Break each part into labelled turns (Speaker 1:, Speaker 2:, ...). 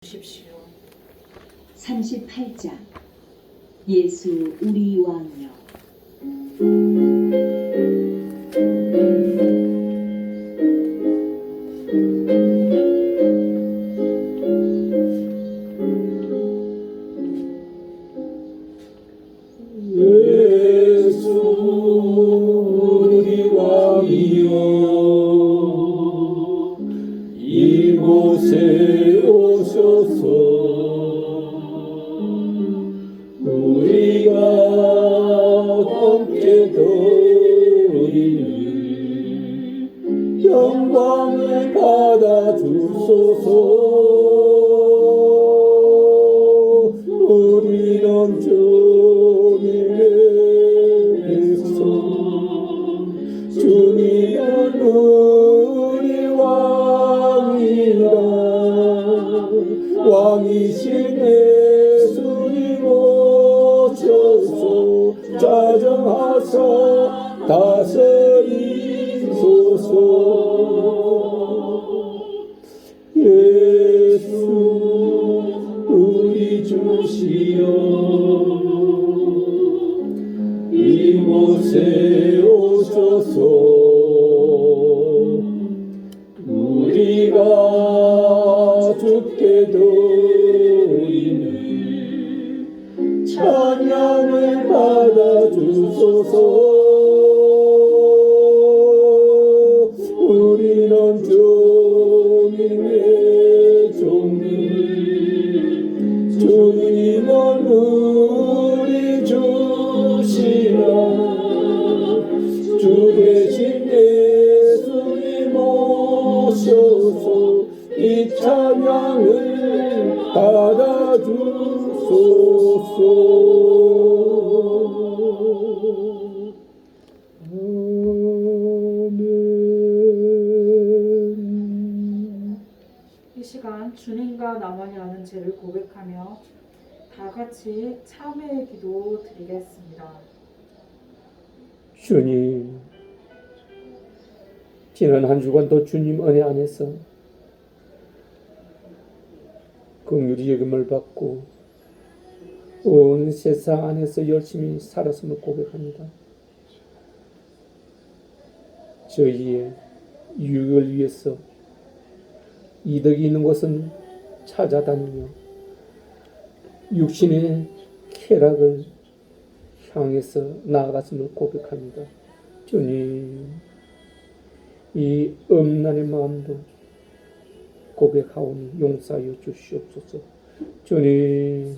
Speaker 1: 주십시오.
Speaker 2: 38장 예수 우리 왕이여.
Speaker 3: 예수 우리 왕이여, 이곳에 오셔서 우리가 함께 드리는 영광을 받아 주소서. 우리는 주님의 백성, 주님은 우리 왕이라. 왕이신 예수님 오셔서 자정하사 다스리소서. 예수 우리 주시여, 이곳에 오셔서 우리가 주께 드리는 찬양을 받아 주소서. 우리는 주님의 종들, 주님은 우리 주시라. 주 대신 예수님 오셔서 이 찬양을 받아 주소서.
Speaker 1: 이 시간 주님과 나만이 아는 죄를 고백하며 다 같이 참회의 기도 드리겠습니다.
Speaker 3: 주님, 지난 한 주간도 주님 은혜 안에서 긍휼히 여김을 받고 온 세상 안에서 열심히 살았음을 고백합니다. 저희의 유익을 위해서 이득이 있는 것은 찾아다니며 육신의 쾌락을 향해서 나아갔음을 고백합니다. 주님, 이 엄난의 마음도 고백하오니 용서하여 주시옵소서. 주님,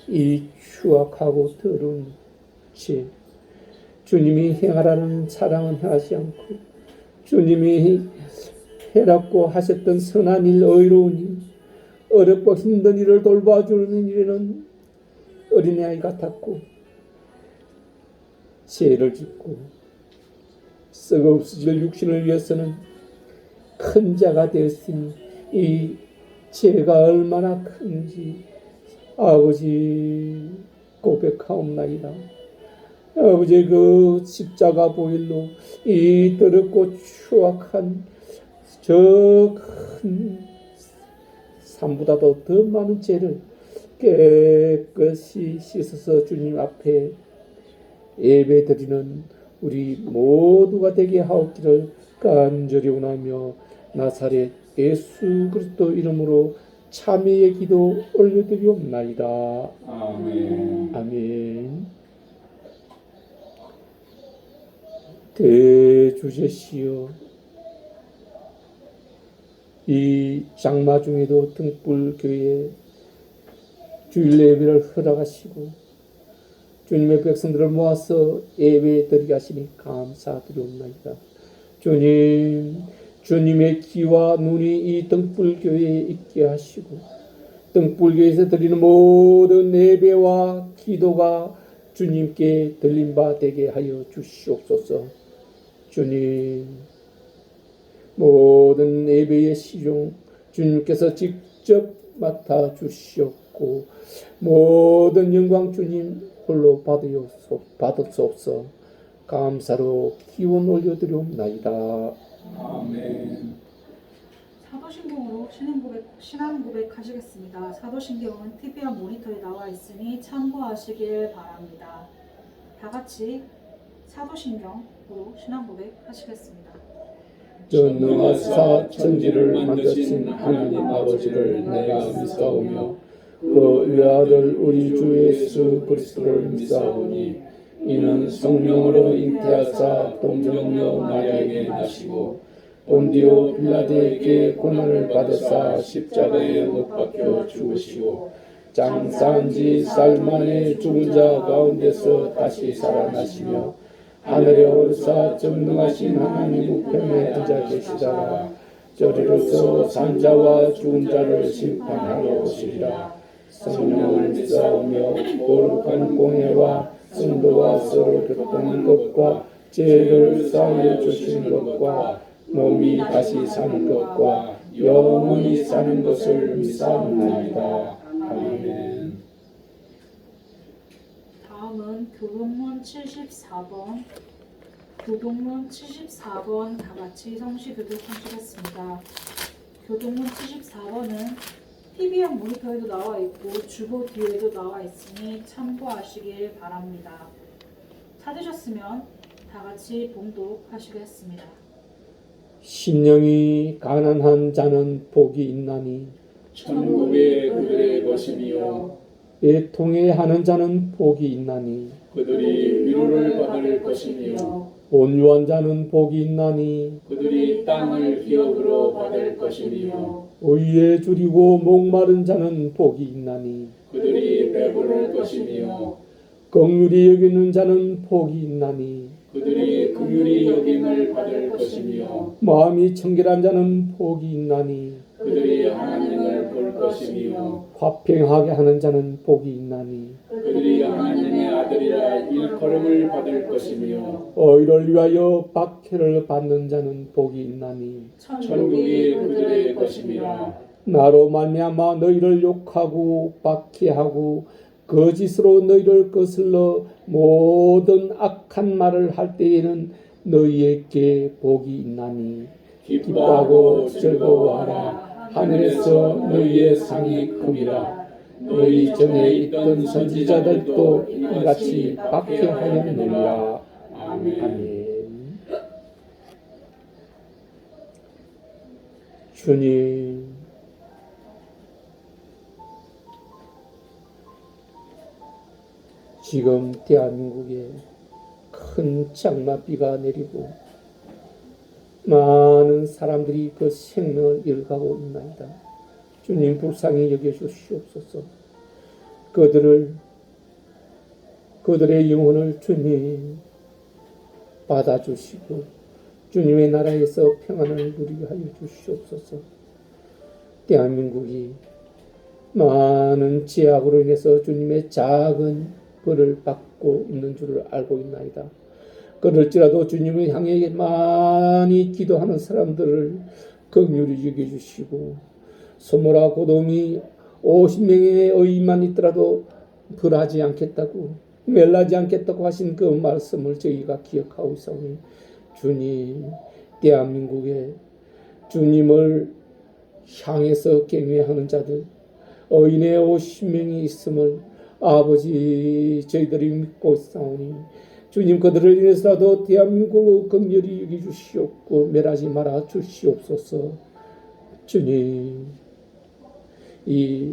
Speaker 3: 이 추악하고 더러운 죄, 주님이 행하라는 사랑은 하지 않고 주님이 해라고 하셨던 선한 일, 의로운 일, 어렵고 힘든 일을 돌봐주는 일에는 어린아이 같았고 죄를 짓고 썩어 없어질 육신을 위해서는 큰 자가 될 수 있는 이 죄가 얼마나 큰지 아버지 고백하옵나이다. 아버지, 그 십자가 보일로 이 더럽고 추악한 저 큰 산보다도 더 많은 죄를 깨끗이 씻어서 주님 앞에 예배드리는 우리 모두가 되게 하옵기를 간절히 원하며 나사렛 예수 그리스도 이름으로 참회의 기도 올려드리옵나이다.
Speaker 4: 아멘.
Speaker 3: 아멘. 대주제시여, 이 장마 중에도 등불교회에 주일 예배를 허락하시고 주님의 백성들을 모아서 예배 드리게 하시니 감사드리옵나이다. 주님, 주님의 귀와 눈이 이 등불교회에 있게 하시고 등불교회에서 드리는 모든 예배와 기도가 주님께 들린 바 되게 하여 주시옵소서. 주님, 모든 예배의 시종 주님께서 직접 맡아 주시옵고 모든 영광 주님 홀로 받으소서. 감사로 기원 올려드리옵나이다.
Speaker 4: 아멘.
Speaker 1: 사도신경으로 신앙 고백하시겠습니다. 사도신경은 TV와 모니터에 나와 있으니 참고하시길 바랍니다. 다 같이 사도신경으로 신앙 고백하시겠습니다.
Speaker 3: 전능하사 천지를 만드신 하나님 아버지를 내가 믿사오며 그 외아들 우리 주 예수 그리스도를 믿사오니 이는 성령으로 잉태하사 동정녀 마리아에게 나시고 본디오 빌라도에게 고난을 받으사 십자가에 못 박혀 죽으시고 장사한 지 쌀 만에 죽은 자 가운데서 다시 살아나시며 하늘에 오르사 전능하신 하나님 우편에 앉아 계시다가 저리로서 산자와 죽은 자를 심판하러 오시리라. 성령을 믿사오며 거룩한 공예와 성도와 서로 교통하는 것과 죄를 사하여 주시는 것과 몸이 다시 사는 것과 영원히 사는 것을 믿사옵나이다. 아멘.
Speaker 1: 다음은 교동문 74번 다 같이 성시 교독하시겠습니다. 교동문 74번은 TV형 모니터에도 나와 있고 주보 뒤에도 나와 있으니 참고하시길 바랍니다. 찾으셨으면 다 같이 봉독하시겠습니다.
Speaker 3: 심령이 가난한 자는 복이 있나니
Speaker 4: 천국의 그들의 것이며
Speaker 3: 애통해 하는 자는 복이 있나니
Speaker 4: 그들이 위로를 받을 것이며
Speaker 3: 온유한 자는 복이 있나니
Speaker 4: 그들이 땅을 기업으로 받을 것이며
Speaker 3: 의에 줄이고 목마른 자는 복이 있나니
Speaker 4: 그들이 배부를 것이며
Speaker 3: 긍휼히 여기는 자는 복이 있나니
Speaker 4: 그들이 긍휼히 여김을 받을 것이며
Speaker 3: 마음이 청결한 자는 복이 있나니
Speaker 4: 그들이 하나님을 볼 것이며
Speaker 3: 화평하게 하는 자는 복이 있나니
Speaker 4: 그들이 하나님의 아들이라 일컬음을 받을 것이며
Speaker 3: 의를 위하여 박해를 받는 자는 복이 있나니
Speaker 4: 천국이 그들의 것이며
Speaker 3: 나로 말미암아 너희를 욕하고 박해하고 거짓으로 너희를 거슬러 모든 악한 말을 할 때에는 너희에게 복이 있나니 기뻐하고 즐거워하라. 하늘에서 너희의 상이 큼이라. 너희 전에 있던 선지자들도 이같이 박해하였느니라. 아멘. 주님, 지금 대한민국에 큰 장마비가 내리고 많은 사람들이 그 생명을 잃어가고 있나이다. 주님 불쌍히 여겨주시옵소서. 그들의 영혼을 주님 받아주시고 주님의 나라에서 평안을 누리게 하여 주시옵소서. 대한민국이 많은 제약으로 인해서 주님의 작은 벌을 받고 있는 줄을 알고 있나이다. 그럴지라도 주님을 향해 많이 기도하는 사람들을 긍휼히 여겨주시고 소모라 고동이 50명의 의인만 있더라도 벌하지 않겠다고 멸하지 않겠다고 하신 그 말씀을 저희가 기억하고 있사오니 주님 대한민국에 주님을 향해서 경외하는 자들 의인의 50명이 있음을 아버지 저희들이 믿고 있사오니 주님 그들을 인해서라도 대한민국을 긍휼히 여겨주시옵고 멸하지 말아 주시옵소서. 주님 이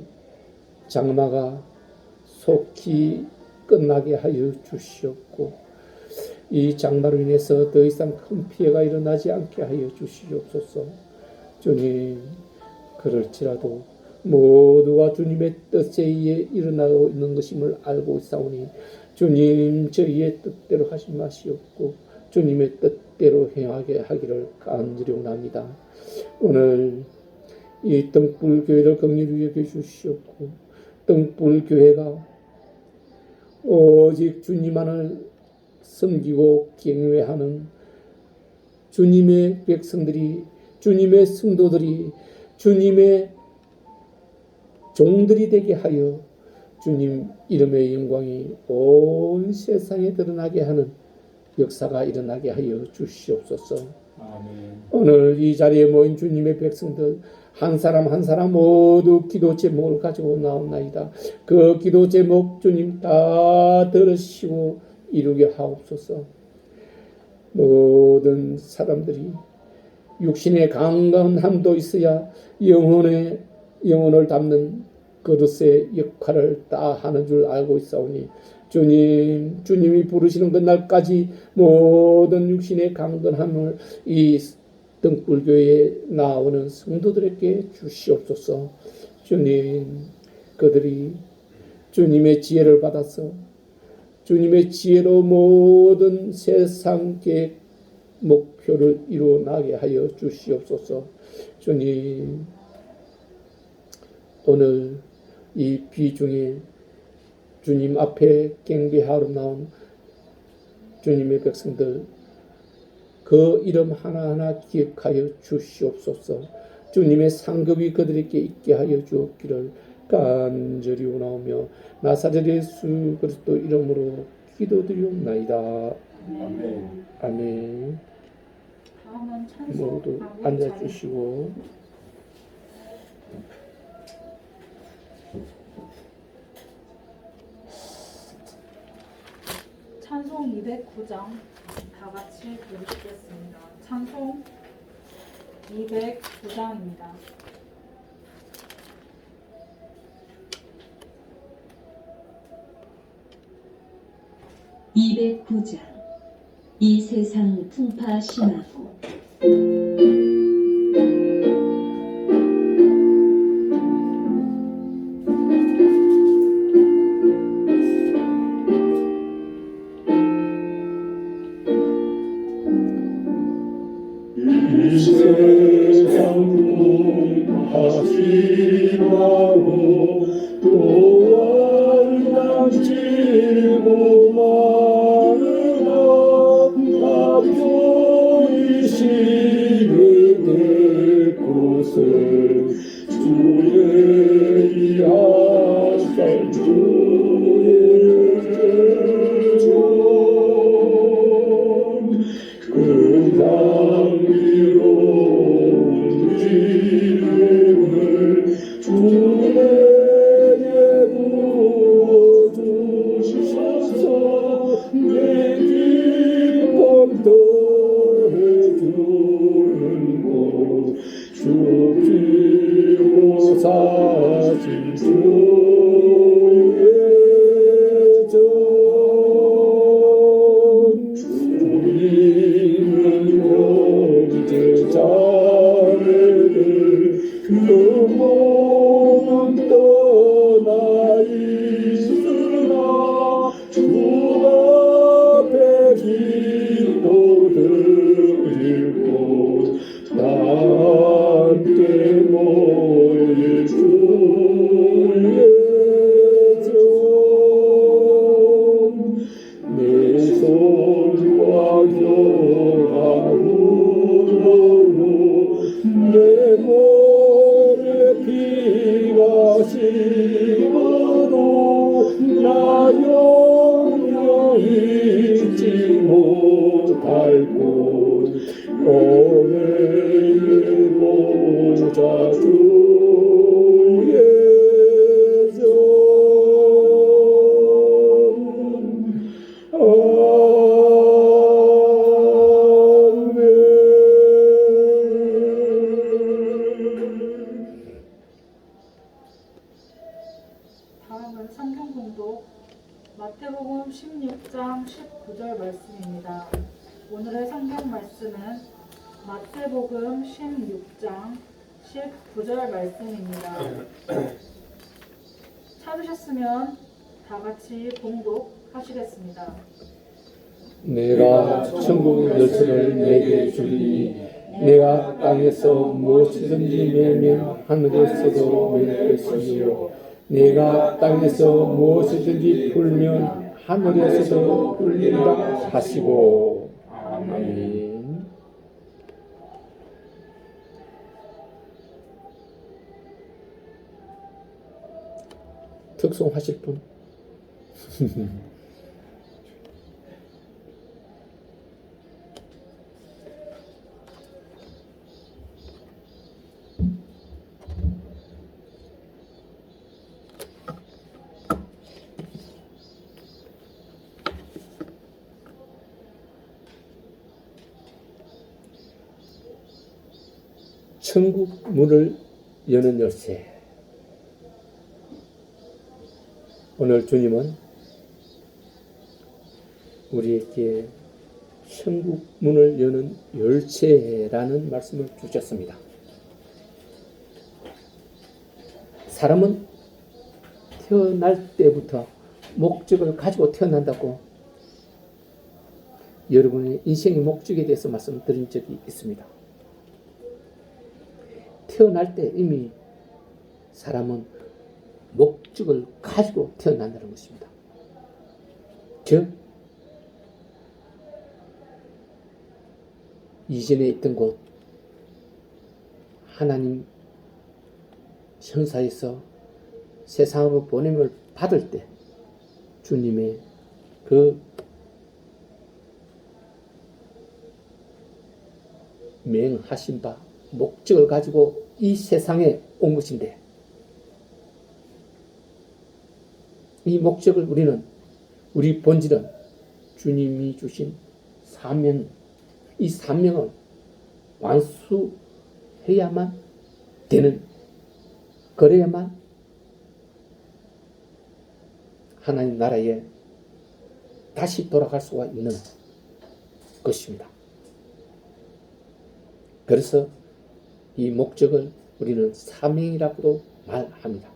Speaker 3: 장마가 속히 끝나게 하여 주시옵고 이 장마로 인해서 더 이상 큰 피해가 일어나지 않게 하여 주시옵소서. 주님 그럴지라도 모두가 주님의 뜻에 의해 일어나고 있는 것임을 알고 있사오니 주님 저희의 뜻대로 하지 마시옵고 주님의 뜻대로 행하게 하기를 간절히 원합니다. 오늘 이 등불교회를 긍휼히 여겨주시옵고 등불교회가 오직 주님만을 섬기고 경외하는 주님의 백성들이 주님의 성도들이 주님의 종들이 되게 하여 주님 이름의 영광이 온 세상에 드러나게 하는 역사가 일어나게 하여 주시옵소서.
Speaker 4: 아멘.
Speaker 3: 오늘 이 자리에 모인 주님의 백성들 한 사람 한 사람 모두 기도 제목을 가지고 나옵나이다. 그 기도 제목 주님 다 들으시고 이루게 하옵소서. 모든 사람들이 육신의 강건함도 있어야 영혼을 담는 그릇의 역할을 다 하는 줄 알고 있사오니 주님이 부르시는 그날까지 모든 육신의 강건함을 이 등불교회에 나오는 성도들에게 주시옵소서. 주님, 그들이 주님의 지혜를 받아서 주님의 지혜로 모든 세상 계획 목표를 이루어나게 하여 주시옵소서. 주님, 오늘 이 비중에 주님 앞에 경배하러 나온 주님의 백성들 그 이름 하나하나 기억하여 주시옵소서. 주님의 상급이 그들에게 있게 하여 주옵기를 간절히 원하오며 나사렛 예수 그리스도 이름으로 기도드리옵나이다.
Speaker 4: 아멘.
Speaker 3: 아멘.
Speaker 1: 다음은 찬송
Speaker 3: 모두
Speaker 1: 마무리
Speaker 3: 앉아주시고
Speaker 1: 찬송 209장 다 같이 부르시겠습니다. 찬송 209장입니다.
Speaker 2: (209장) 이 세상 풍파 심하고
Speaker 4: 이 세상 풍파심하고 또한 당치고 마르나 나 보이시게 될 곳을 주의 이하살 주의 그 향기로운 기름을 주에게 부어주셔서 내 기쁨 더해주는 곳 죽기로 사신 주의 전 주님은 형제 자매를 그 몸은 떠나 있으나 주 앞에 기도 드릴 곳 함께 모일 주의 전 내 손과 교하우노 내 몸에 피가 식어도 나 영영히 잊지 못할 곳 오늘 보자 주의 전 아멘.
Speaker 1: 다음은 성경 공독 마태복음 16장 19절 말씀입니다. 오늘의 성경 말씀은 마태복음 16장 19절 말씀입니다. 찾으셨으면 다 같이 봉독하시겠습니다.
Speaker 3: 내가 천국 열쇠를 내게 주리니 내가 땅에서 무엇이든지 매면 하늘에서도 맬 것이요 내가 땅에서 무엇이든지 풀면 하늘에서도 풀리라 하시고 아멘. 특송하실 분? 천국 문을 여는 열쇠. 오늘 주님은 우리에게 천국 문을 여는 열쇠라는 말씀을 주셨습니다. 사람은 태어날 때부터 목적을 가지고 태어난다고 여러분의 인생의 목적에 대해서 말씀드린 적이 있습니다. 태어날 때 이미 사람은 목적을 가지고 태어난다는 것입니다. 즉, 이전에 있던 곳, 하나님 천사에서 세상으로 보냄을 받을 때 주님의 그 맹하신 바 목적을 가지고 이 세상에 온 것인데, 이 목적을 우리 본질은 주님이 주신 사명, 이 사명을 완수해야만 되는, 그래야만 하나님 나라에 다시 돌아갈 수가 있는 것입니다. 그래서 이 목적을 우리는 사명이라고도 말합니다.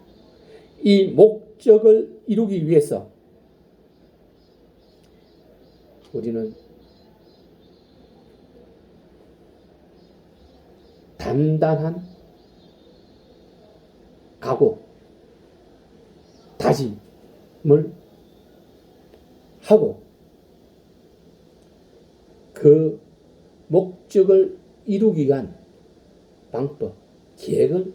Speaker 3: 이 목적을 이루기 위해서 우리는 단단한 각오, 다짐을 하고 그 목적을 이루기 위한 방법, 계획을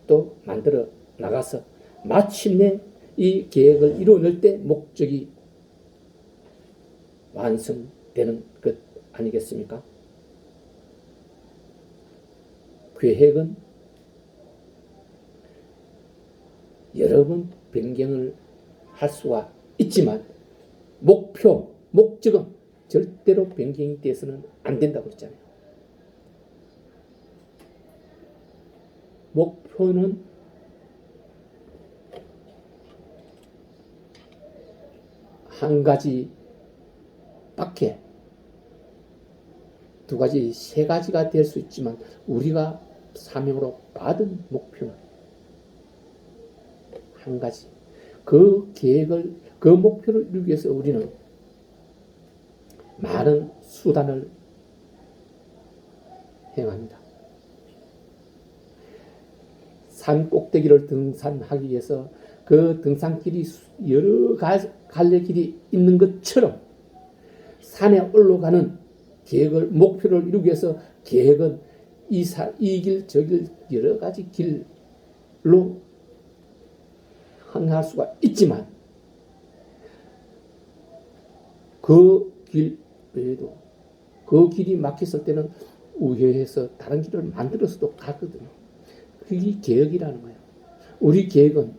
Speaker 3: 또 만들어 나가서 마침내 이 계획을 이루어낼 때 목적이 완성되는 것 아니겠습니까? 계획은 여러 번 변경을 할 수가 있지만 목적은 절대로 변경이 돼서는 안 된다고 그랬잖아요. 목표는 한 가지 밖에 두 가지, 세 가지가 될 수 있지만 우리가 사명으로 받은 목표는 한 가지. 그 계획을, 그 목표를 이루기 위해서 우리는 많은 수단을 행합니다. 산 꼭대기를 등산하기 위해서 그 등산길이 여러 갈래 길이 있는 것처럼 산에 올라가는 계획을, 목표를 이루기 위해서 계획은 이 길, 저 길, 여러 가지 길로 항해할 수가 있지만 그 길 외에도 그 길이 막혔을 때는 우회해서 다른 길을 만들어서도 가거든요. 그게 계획이라는 거예요. 우리 계획은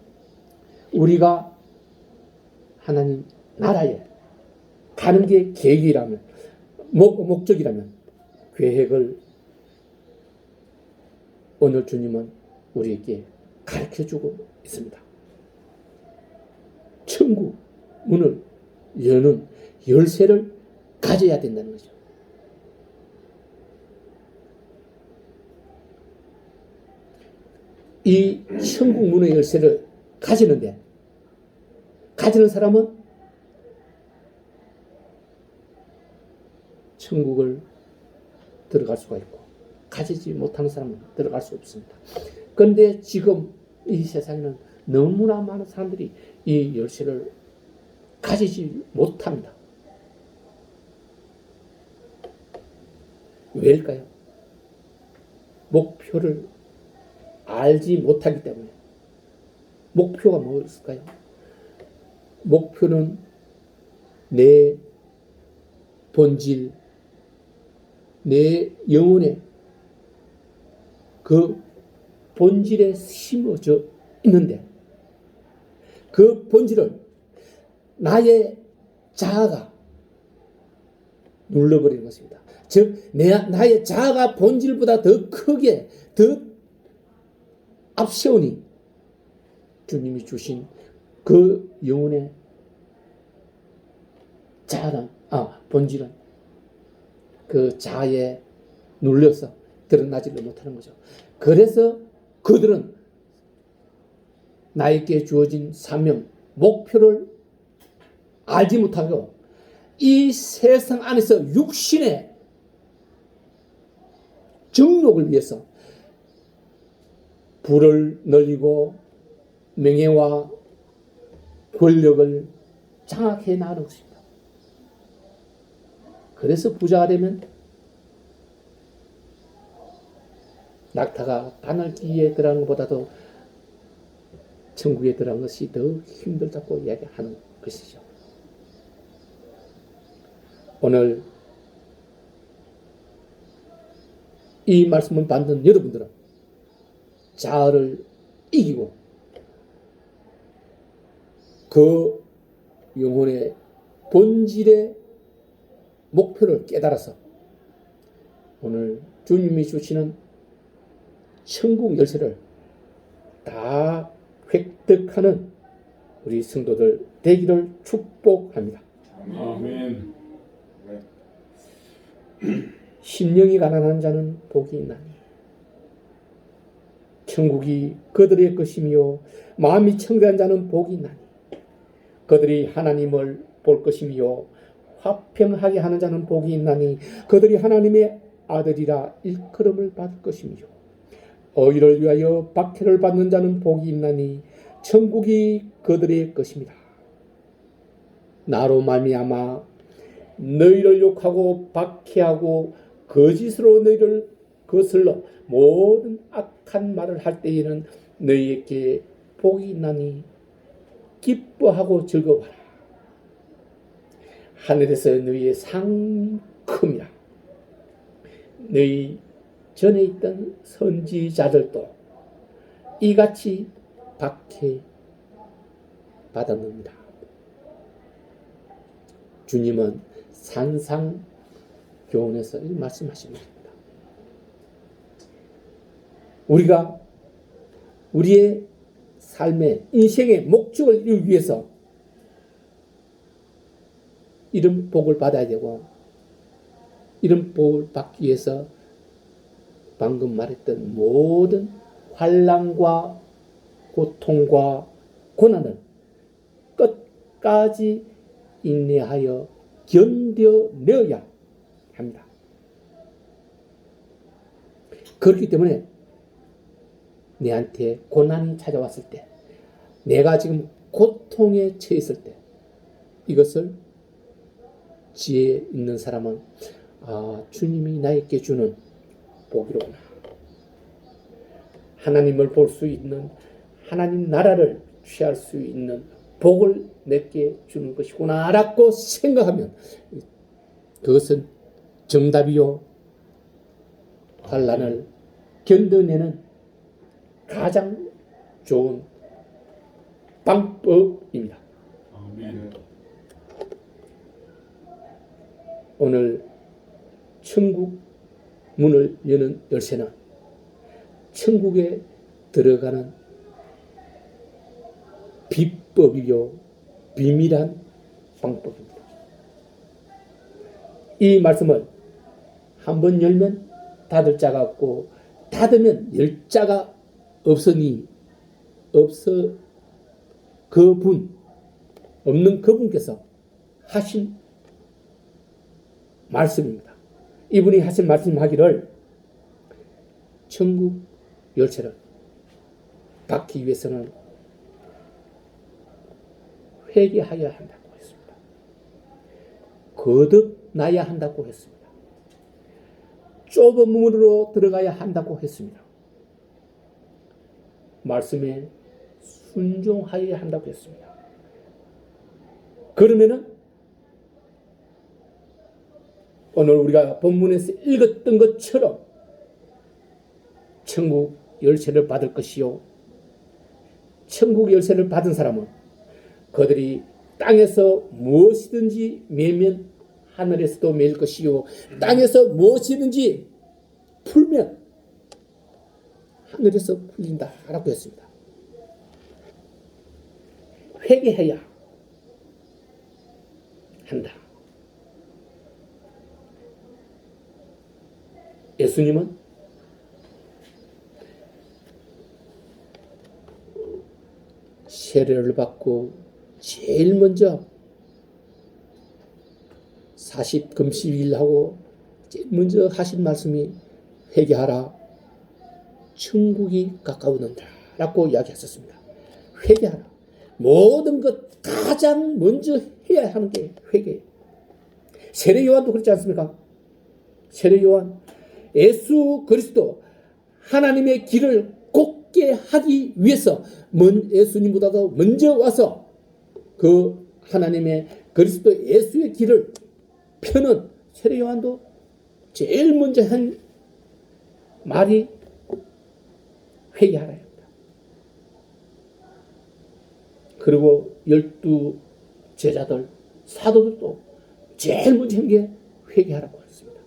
Speaker 3: 우리가 하나님 나라에 가는 게 계획이라면, 목적이라면 계획을 오늘 주님은 우리에게 가르쳐주고 있습니다. 천국 문을 여는 열쇠를 가져야 된다는 거죠. 이 천국 문의 열쇠를 가지는 사람은 천국을 들어갈 수가 있고, 가지지 못하는 사람은 들어갈 수 없습니다. 그런데 지금 이 세상에는 너무나 많은 사람들이 이 열쇠를 가지지 못합니다. 왜일까요? 목표를 알지 못하기 때문에. 목표가 무엇일까요? 목표는 내 본질, 내 영혼의 그 본질에 심어져 있는데, 그 본질을 나의 자아가 눌러버리는 것입니다. 즉 나의 자아가 본질보다 더 크게 더 앞세우니 주님이 주신 그 영혼의 자아는 본질은 그 자아에 눌려서 드러나지를 못하는 거죠. 그래서 그들은 나에게 주어진 사명, 목표를 알지 못하고 이 세상 안에서 육신의 정욕을 위해서 부를 늘리고 명예와 권력을 장악해 나가는 것입니다. 그래서 부자가 되면 낙타가 바늘기에 들어가는 것보다도 천국에 들어간 것이 더 힘들다고 이야기하는 것이죠. 오늘 이 말씀을 받는 여러분들은 자아를 이기고 그 영혼의 본질의 목표를 깨달아서 오늘 주님이 주시는 천국 열쇠를 다 획득하는 우리 성도들 되기를 축복합니다.
Speaker 4: 아멘.
Speaker 3: 심령이 가난한 자는 복이 있나니 천국이 그들의 것이며 마음이 청대한 자는 복이 있나니 그들이 하나님을 볼 것이며 화평하게 하는 자는 복이 있나니 그들이 하나님의 아들이라 일컬음을 받을 것이며 의를 위하여 박해를 받는 자는 복이 있나니 천국이 그들의 것입니다. 나로 말미암아 너희를 욕하고 박해하고 거짓으로 너희를 거슬러 모든 악한 말을 할 때에는 너희에게 복이 있나니 기뻐하고 즐거워하라. 하늘에서 너희의 상이 큽니다. 너희 전에 있던 선지자들도 이같이 박해 받았습니다. 주님은 산상교훈에서 이 말씀하십니다. 우리가 우리의 삶의 인생의 목적을 이루기 위해서 이런 복을 받아야 되고 이런 복을 받기 위해서 방금 말했던 모든 환난과 고통과 고난을 끝까지 인내하여 견뎌내어야 합니다. 그렇기 때문에 내한테 고난이 찾아왔을 때, 내가 지금 고통에 처했을 때, 이것을 지혜 있는 사람은 주님이 나에게 주는 복이로구나. 하나님을 볼 수 있는, 하나님 나라를 취할 수 있는 복을 내게 주는 것이구나 라고 생각하면 그것은 정답이요 환난을 견뎌내는 가장 좋은 방법입니다.
Speaker 4: 아멘.
Speaker 3: 오늘 천국 문을 여는 열쇠는 천국에 들어가는 비법이요 비밀한 방법입니다. 이 말씀을 한번 열면 닫을 자가 없고 닫으면 열 자가 없으니 없는 그분께서 하신 말씀입니다. 이분이 하신 말씀하기를 천국 열쇠를 받기 위해서는 회개하여야 한다고 했습니다. 거듭나야 한다고 했습니다. 좁은 문으로 들어가야 한다고 했습니다. 말씀에 순종하여야 한다고 했습니다. 그러면은 오늘 우리가 본문에서 읽었던 것처럼 천국 열쇠를 받을 것이요 천국 열쇠를 받은 사람은 그들이 땅에서 무엇이든지 매면 하늘에서도 매일 것이요 땅에서 무엇이든지 풀면 하늘에서 풀린다라고 했습니다. 회개해야 한다. 예수님은 세례를 받고 제일 먼저 40 금식일하고 제일 먼저 하신 말씀이 회개하라, 천국이 가까워온다 라고 이야기했었습니다. 회개하라. 모든 것 가장 먼저 해야 하는 게 회개예요. 세례 요한도 그렇지 않습니까? 세례 요한, 예수 그리스도 하나님의 길을 곱게 하기 위해서 예수님보다도 먼저 와서 그 하나님의 그리스도 예수의 길을 펴는 세례 요한도 제일 먼저 한 말이 회개하라 합니다. 그리고 12 제자들, 사도들도 제일 먼저 한 게 회개하라고 했습니다.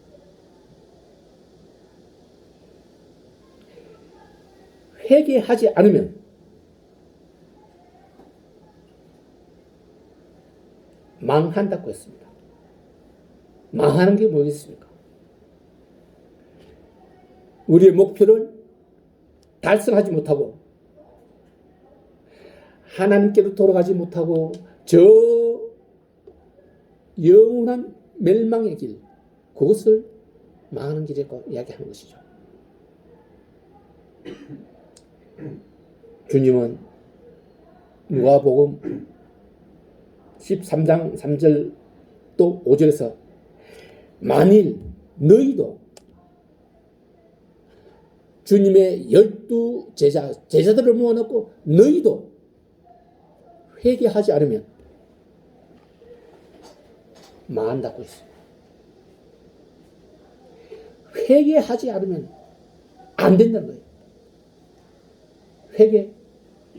Speaker 3: 회개하지 않으면 망한다고 했습니다. 망하는 게 뭐겠습니까? 우리의 목표를 달성하지 못하고 하나님께로 돌아가지 못하고 저 영원한 멸망의 길, 그것을 망하는 길이라고 이야기하는 것이죠. 주님은 누가복음 13장 3절 또 5절에서 만일 너희도 주님의 12 제자들을 모아놓고 너희도 회개하지 않으면 망한다고 했어요. 회개하지 않으면 안 된다는 거예요.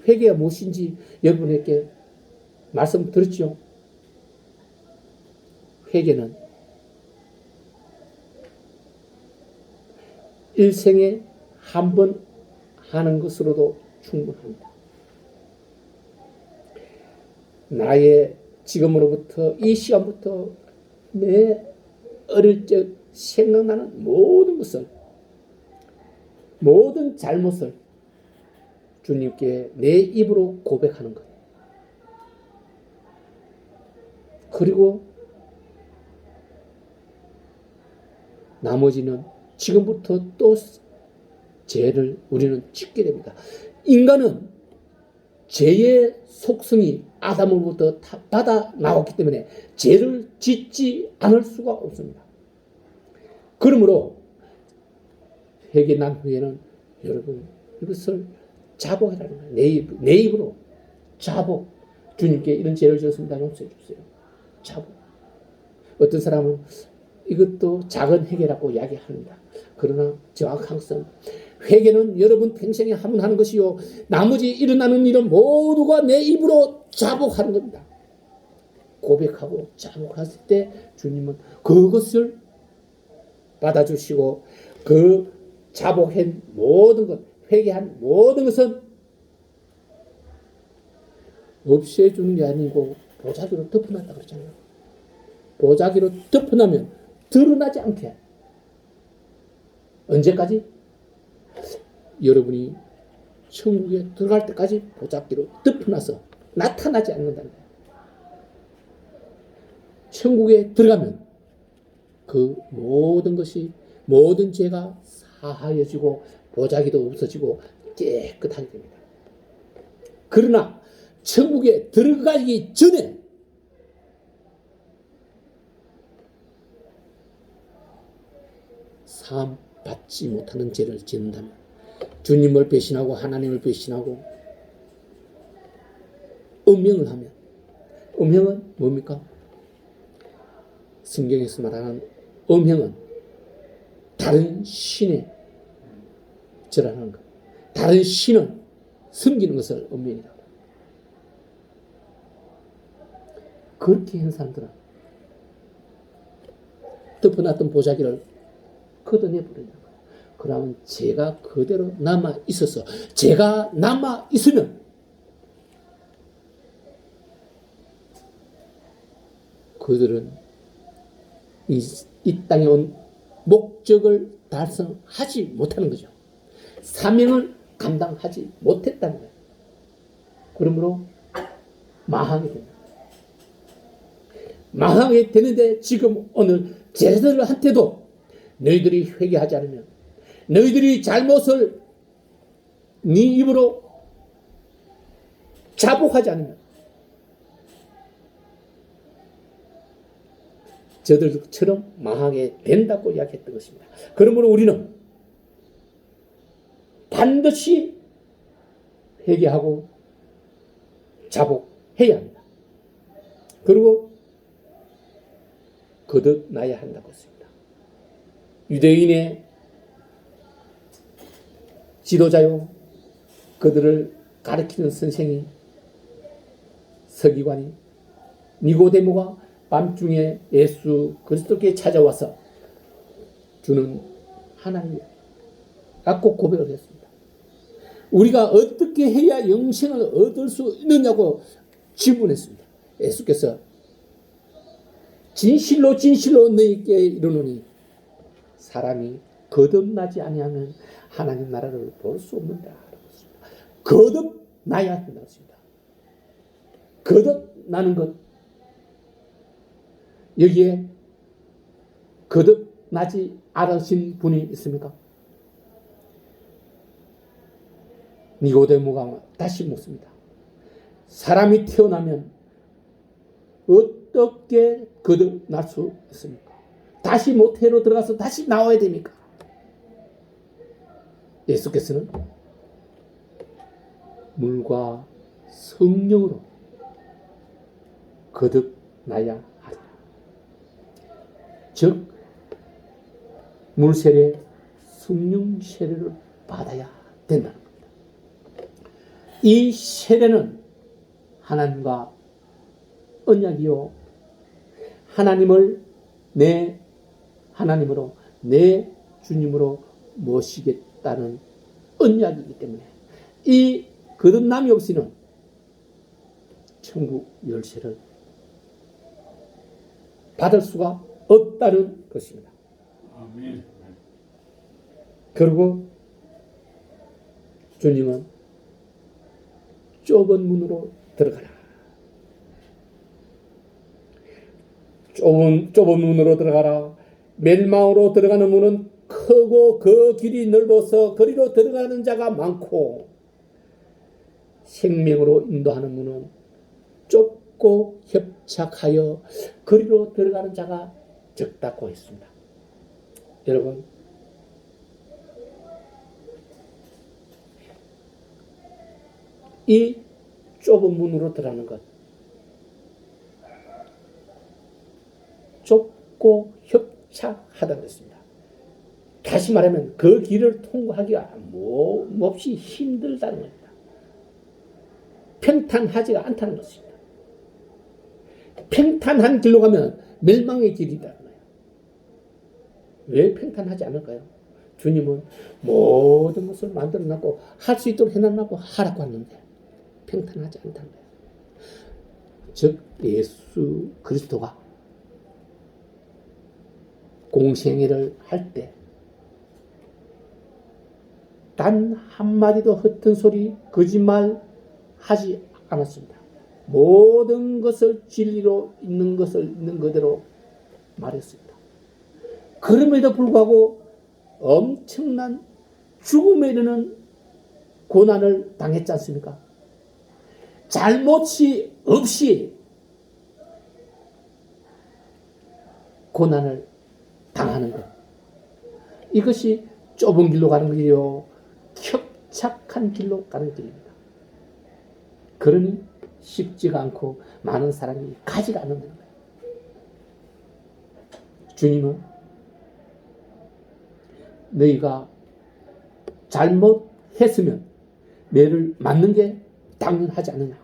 Speaker 3: 회개가 무엇인지 여러분에게 말씀드렸죠. 회개는 일생에 한 번 하는 것으로도 충분합니다. 나의 지금으로부터 이 시간부터 내 어릴 적 생각나는 모든 것을, 모든 잘못을 주님께 내 입으로 고백하는 것. 그리고 나머지는 지금부터 또 죄를 우리는 짓게 됩니다. 인간은 죄의 속성이 아담으로부터 받아 나왔기 때문에 죄를 짓지 않을 수가 없습니다. 그러므로 회개 난 후에는 여러분 이것을 자복하라는 거예요. 내 입으로 자복. 주님께 이런 죄를 지었습니다. 용서해 주세요. 자복. 어떤 사람은 이것도 작은 회개라고 이야기합니다. 그러나 정확한 것은 회개는 여러분 평생에 한 번 하는 것이요 나머지 일어나는 일은 모두가 내 입으로 자복하는 겁니다. 고백하고 자복했을 때 주님은 그것을 받아주시고 그 자복한 모든 것, 회개한 모든 것은 없애주는 게 아니고 보자기로 덮어놨다 그러잖아요. 보자기로 덮어놓으면 드러나지 않게. 언제까지? 여러분이 천국에 들어갈 때까지 보자기로 덮어놔서 나타나지 않는다는 거예요. 천국에 들어가면 그 모든 것이, 모든 죄가 사하여지고 보자기도 없어지고 깨끗하게 됩니다. 그러나 천국에 들어가기 전에 사함 받지 못하는 죄를 짓는다면, 주님을 배신하고 하나님을 배신하고 음행을 하면, 음행은 뭡니까? 성경에서 말하는 음행은 다른 신에 절하는 것, 다른 신을 섬기는 것을 음행이라고. 그렇게 한 사람들은 덮어놨던 보자기를 걷어내버리는 거예요. 그러면 죄가 그대로 남아 있어서 죄가 남아 있으면 그들은 이 땅에 온 목적을 달성하지 못하는 거죠. 사명을 감당하지 못했다는 거예요. 그러므로 망하게 됩니다. 망하게 되는데 지금 오늘 제자들한테도 너희들이 회개하지 않으면, 너희들이 잘못을 네 입으로 자복하지 않으면 저들처럼 망하게 된다고 이야기했던 것입니다. 그러므로 우리는 반드시 회개하고 자복해야 합니다. 그리고 거듭나야 한다고 했습니다. 유대인의 지도자요, 그들을 가르치는 선생이, 서기관이, 니고데모가 밤중에 예수 그리스도께 찾아와서 주는 하나님이라고 고백을 했습니다. 우리가 어떻게 해야 영생을 얻을 수 있느냐고 질문했습니다. 예수께서 진실로 진실로 너희에게 이르노니 사람이 거듭나지 아니하면 하나님 나라를 볼 수 없는다. 거듭나야 한다고 했습니다. 거듭나는 것, 여기에 거듭나지 않으신 분이 있습니까? 니고데모가 다시 묻습니다. 사람이 태어나면 어떻게 거듭날 수 있습니까? 다시 모태로 들어가서 다시 나와야 됩니까? 예수께서는 물과 성령으로 거듭나야 하리라. 즉 물세례, 성령 세례를 받아야 된다는 겁니다. 이 세례는 하나님과 언약이요, 하나님을 내 하나님으로, 내 주님으로 모시겠다는 언약이기 때문에 이 거듭남이 없이는 천국 열쇠를 받을 수가 없다는 것입니다.
Speaker 4: 아멘.
Speaker 3: 그리고 주님은 좁은 문으로 들어가라. 좁은 문으로 들어가라. 멸망으로 들어가는 문은 크고 그 길이 넓어서 거리로 들어가는 자가 많고, 생명으로 인도하는 문은 좁고 협착하여 거리로 들어가는 자가 적다고 했습니다. 여러분, 이 좁은 문으로 들어가는 것, 좁고 협착하다고 했습니다. 다시 말하면 그 길을 통과하기가 몹시 힘들다는 겁니다. 평탄하지가 않다는 것입니다. 평탄한 길로 가면 멸망의 길이라는 거예요. 왜 평탄하지 않을까요? 주님은 모든 것을 만들어놨고 할 수 있도록 해놨고 하라고 하는데 평탄하지 않다는 거예요. 즉 예수 그리스도가 공생애를 할 때 단 한마디도 헛된 소리, 거짓말 하지 않았습니다. 모든 것을 진리로 있는 것을 있는 그대로 말했습니다. 그럼에도 불구하고 엄청난 죽음에 이르는 고난을 당했지 않습니까? 잘못이 없이 고난을 당하는 것, 이것이 좁은 길로 가는 길이요, 협착한 길로 가는 길입니다. 그러니 쉽지가 않고 많은 사람이 가지가 않는 거예요. 주님은 너희가 잘못했으면 매를 맞는 게 당연하지 않느냐.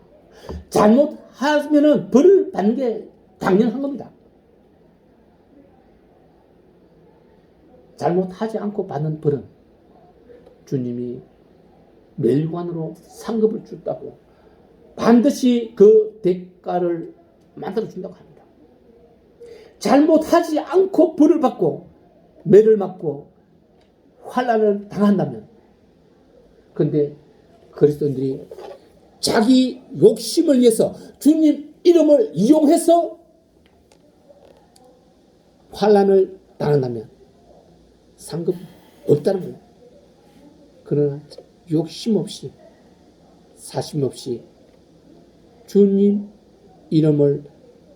Speaker 3: 잘못하면 벌을 받는 게 당연한 겁니다. 잘못하지 않고 받는 벌은 주님이 멸관으로 상급을 준다고 반드시 그 대가를 만들어 준다고 합니다. 잘못하지 않고 벌을 받고 매를 맞고 환난을 당한다면, 근데 그리스도인들이 자기 욕심을 위해서 주님 이름을 이용해서 환난을 당한다면 상급 없다는 거예요. 그러나 욕심 없이 사심 없이 주님 이름을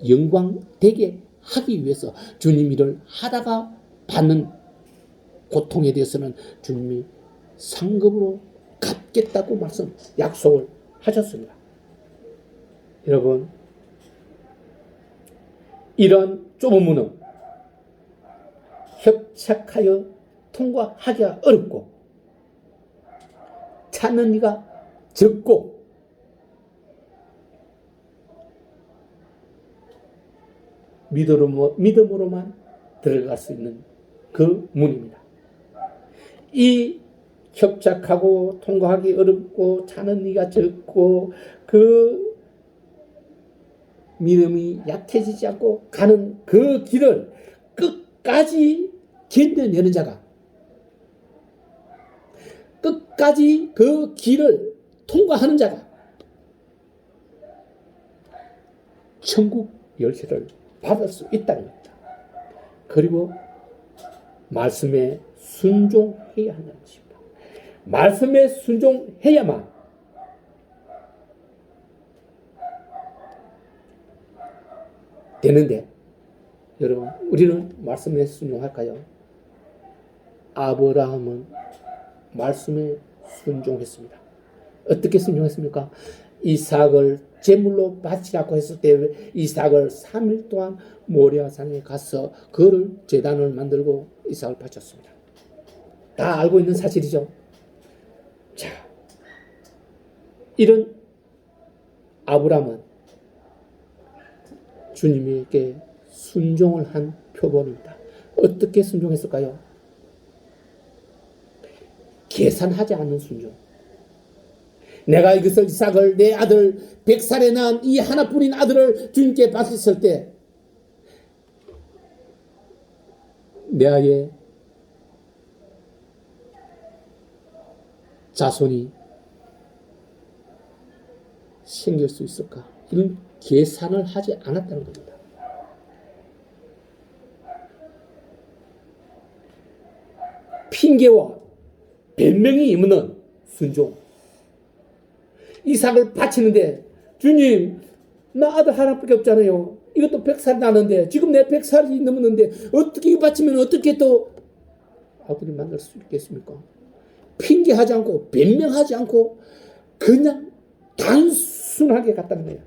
Speaker 3: 영광되게 하기 위해서 주님 일을 하다가 받는 고통에 대해서는 주님이 상급으로 갚겠다고 약속을 하셨습니다. 여러분, 이런 좁은 문은 협착하여 통과하기가 어렵고 찾는 이가 적고 믿음으로만 들어갈 수 있는 그 문입니다. 이 협착하고 통과하기 어렵고 찾는 이가 적고 그 믿음이 약해지지 않고 가는 그 길을 끝까지 견뎌내는 자가, 끝까지 그 길을 통과하는 자가 천국 열쇠를 받을 수 있다는 겁니다. 그리고 말씀에 순종해야 한다는 것입니다. 말씀에 순종해야만 되는데, 여러분, 우리는 말씀에 순종할까요? 아브라함은 말씀에 순종했습니다. 어떻게 순종했습니까? 이삭을 제물로 바치라고 했을 때 이삭을 3일 동안 모리아산에 가서 그를 제단을 만들고 이삭을 바쳤습니다. 다 알고 있는 사실이죠. 자, 이런 아브라함은 주님에게 순종을 한 표본입니다. 어떻게 순종했을까요? 계산하지 않는 순종. 내가 이것을 이삭을 내 아들 100살에 낳은 이 하나뿐인 아들을 주님께 바쳤을 때 내 아이의 자손이 생길 수 있을까? 이런 계산을 하지 않았다는 겁니다. 핑계와 변명이 있는 순종. 이삭을 바치는데 주님, 나 아들 하나밖에 없잖아요. 이것도 100살이 나는데 지금 내 100살이 넘었는데 어떻게 이거 바치면 어떻게 또 아들이 만날 수 있겠습니까? 핑계하지 않고 변명하지 않고 그냥 단순하게 갔다는 거예요.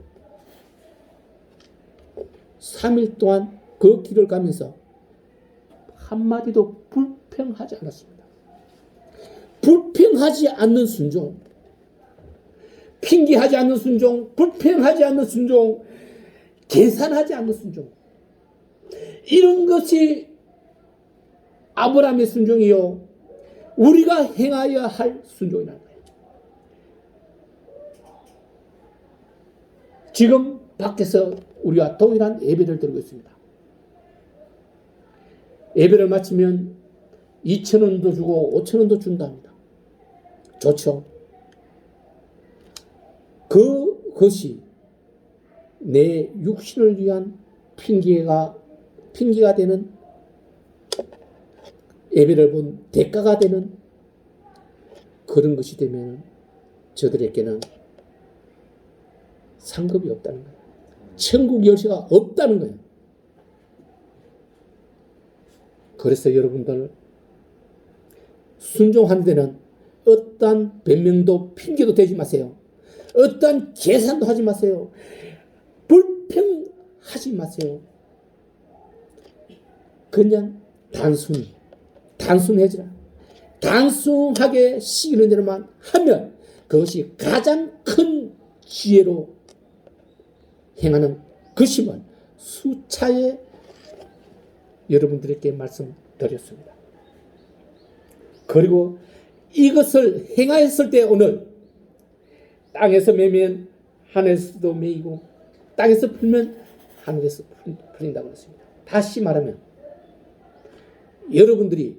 Speaker 3: 3일 동안 그 길을 가면서 한마디도 불평하지 않았습니다. 불평하지 않는 순종, 핑계하지 않는 순종, 불평하지 않는 순종, 계산하지 않는 순종, 이런 것이 아브라함의 순종이요, 우리가 행하여야 할 순종이라는 거예요. 지금 밖에서 우리와 동일한 예배를 드리고 있습니다. 예배를 마치면 2,000원도 주고 5,000원도 준답니다. 좋죠. 그것이 내 육신을 위한 핑계가 되는, 예배를 본 대가가 되는 그런 것이 되면 저들에게는 상급이 없다는 거예요. 천국 열쇠가 없다는 거예요. 그래서 여러분들 순종하는 데는 어떠한 변명도 핑계도 대지 마세요. 어떠한 계산도 하지 마세요. 불평하지 마세요. 그냥 단순해지라. 단순하게 시키는 대로만 하면 그것이 가장 큰 지혜로 행하는 것임을 수차례 여러분들에게 말씀드렸습니다. 그리고 이것을 행하였을 때 오늘 땅에서 매면 하늘에서도 매이고 땅에서 풀면 하늘에서 풀린다고 했습니다. 다시 말하면 여러분들이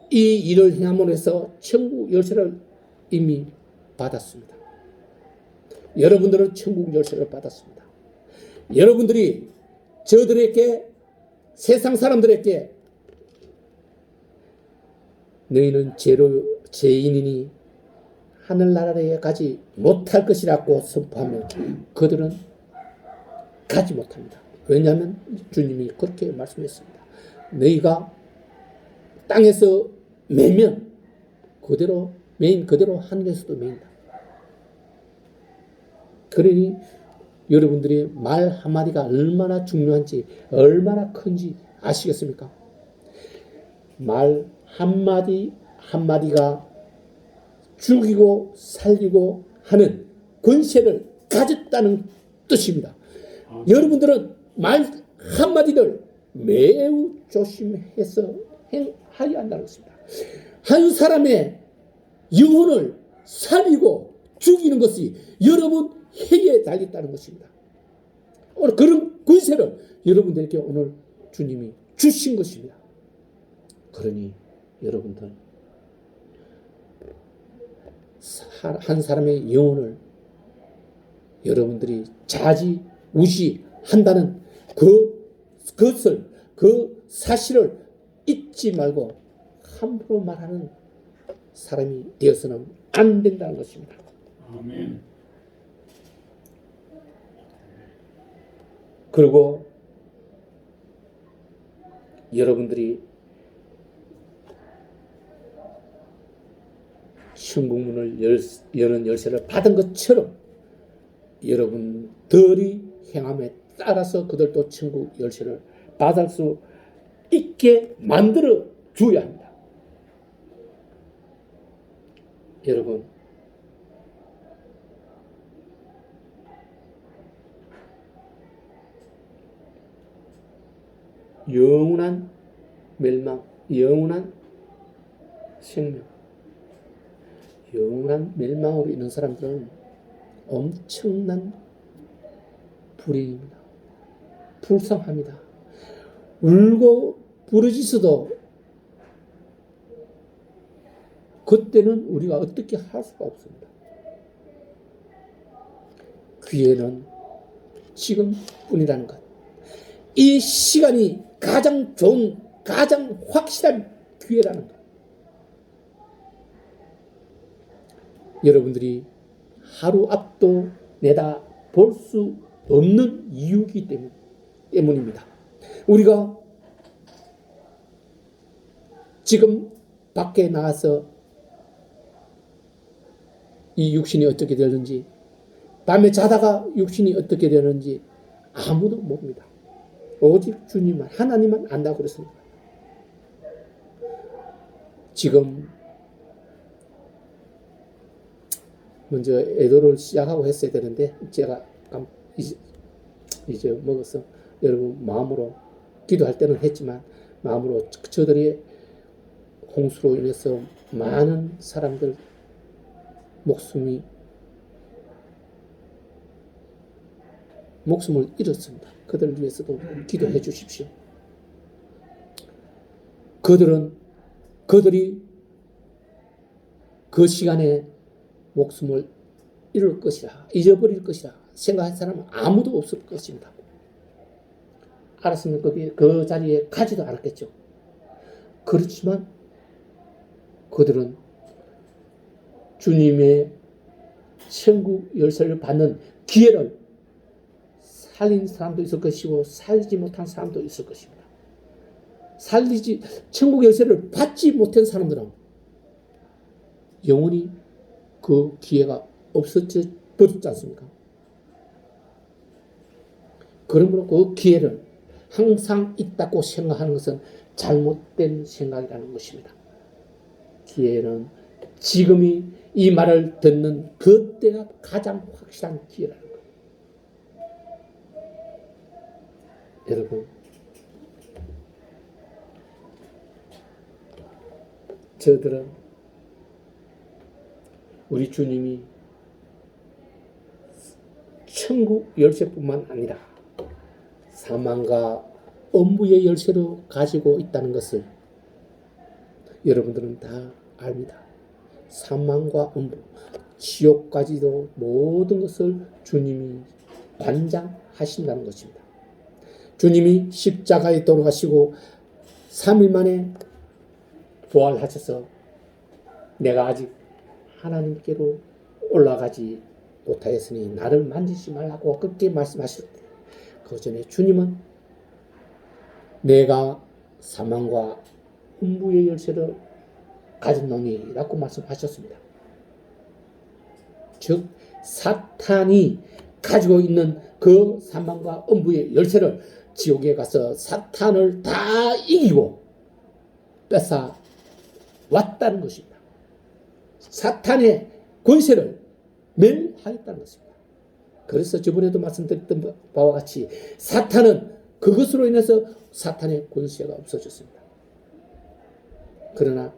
Speaker 3: 이 일을 행함으로 해서 천국 열쇠를 이미 받았습니다. 여러분들은 천국 열쇠를 받았습니다. 여러분들이 저들에게 세상 사람들에게 너희는 죄인이니 하늘나라에 가지 못할 것이라고 선포하면 그들은 가지 못합니다. 왜냐하면 주님이 그렇게 말씀했습니다. 너희가 땅에서 매면 그대로 매인 그대로 하늘에서도 매인다. 그러니 여러분들이 말 한마디가 얼마나 중요한지 얼마나 큰지 아시겠습니까? 말 한마디 한마디가 죽이고 살리고 하는 권세를 가졌다는 뜻입니다. 여러분들은 말 한마디를 매우 조심해서 행하여야 한다는 것입니다. 한 사람의 영혼을 살리고 죽이는 것이 여러분 해에 달렸다는 것입니다. 오늘 그런 권세를 여러분들에게 오늘 주님이 주신 것입니다. 그러니 여러분들 한 사람의 영혼을 여러분들이 좌지우지한다는 그것을 그 사실을 잊지 말고 함부로 말하는 사람이 되어서는 안 된다는 것입니다.
Speaker 4: 아멘.
Speaker 3: 그리고 여러분들이 천국문을 여는 열쇠를 받은 것처럼 여러분들이 행함에 따라서 그들도 천국 열쇠를 받을 수 있게 만들어 줘야 합니다. 여러분, 영원한 멸망, 영원한 생명, 영원한 멸망으로 있는 사람들은 엄청난 불행입니다. 불쌍합니다. 울고 부르짖어도 그때는 우리가 어떻게 할 수가 없습니다. 기회는 지금뿐이라는 것. 이 시간이 가장 좋은, 가장 확실한 기회라는 것. 여러분들이 하루 앞도 내다 볼 수 없는 이유이기 때문입니다. 우리가 지금 밖에 나가서 이 육신이 어떻게 되는지, 밤에 자다가 육신이 어떻게 되는지 아무도 모릅니다. 오직 주님만, 하나님만 안다고 그랬습니다. 지금 먼저 애도를 시작하고 했어야 되는데 제가 이제 먹어서 여러분 마음으로 기도할 때는 했지만 마음으로 저들의 홍수로 인해서 많은 사람들 목숨을 잃었습니다. 그들을 위해서도 기도해 주십시오. 그들이 그 시간에 목숨을 잃을 것이라, 잊어버릴 것이라 생각한 사람은 아무도 없을 것입니다. 알았으면 그 자리에 가지도 않았겠죠. 그렇지만 그들은 주님의 천국 열쇠를 받는 기회를 살린 사람도 있을 것이고 살리지 못한 사람도 있을 것입니다. 천국 열쇠를 받지 못한 사람들은 영원히 그 기회가 없어져 버렸지 않습니까? 그러므로 그 기회를 항상 있다고 생각하는 것은 잘못된 생각이라는 것입니다. 기회는 지금이 이 말을 듣는 그때가 가장 확실한 기회라는 거예요. 여러분, 저들은 우리 주님이 천국 열쇠뿐만 아니라 사망과 엄부의 열쇠도 가지고 있다는 것을 여러분들은 다 압니다. 사망과 엄부, 지옥까지도 모든 것을 주님이 관장하신다는 것입니다. 주님이 십자가에 돌아가시고 3일 만에 부활하셔서 내가 아직 하나님께로 올라가지 못하였으니 나를 만지지 말라고 그렇게 말씀하실 때 그 전에 주님은 내가 사망과 음부의 열쇠를 가졌노니 라고 말씀하셨습니다. 즉 사탄이 가지고 있는 그 사망과 음부의 열쇠를 지옥에 가서 사탄을 다 이기고 뺏어 왔다는 것입니다. 사탄의 권세를 멸하였다는 것입니다. 그래서 저번에도 말씀드렸던 바와 같이 사탄은 그것으로 인해서 사탄의 권세가 없어졌습니다. 그러나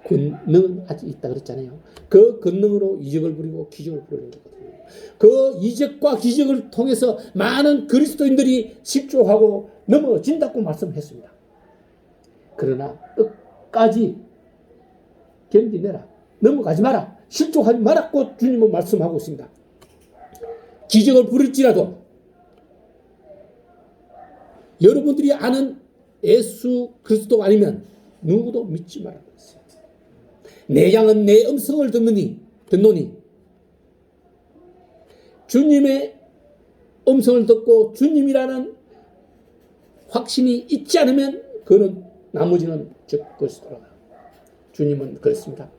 Speaker 3: 권능은 아직 있다 그랬잖아요. 그 권능으로 이적을 부리고 기적을 부리는 거거든요. 그 이적과 기적을 통해서 많은 그리스도인들이 실족하고 넘어진다고 말씀했습니다. 그러나 끝까지 견디내라, 넘어가지 마라, 실족하지 마라고 주님은 말씀하고 있습니다. 기적을 부릴지라도 여러분들이 아는 예수 그리스도가 아니면 누구도 믿지 말라고 했어요. 내 양은 내 음성을 듣노니 주님의 음성을 듣고 주님이라는 확신이 있지 않으면 그는 나머지는 즉 것이 돌아가. 주님은 그랬습니다.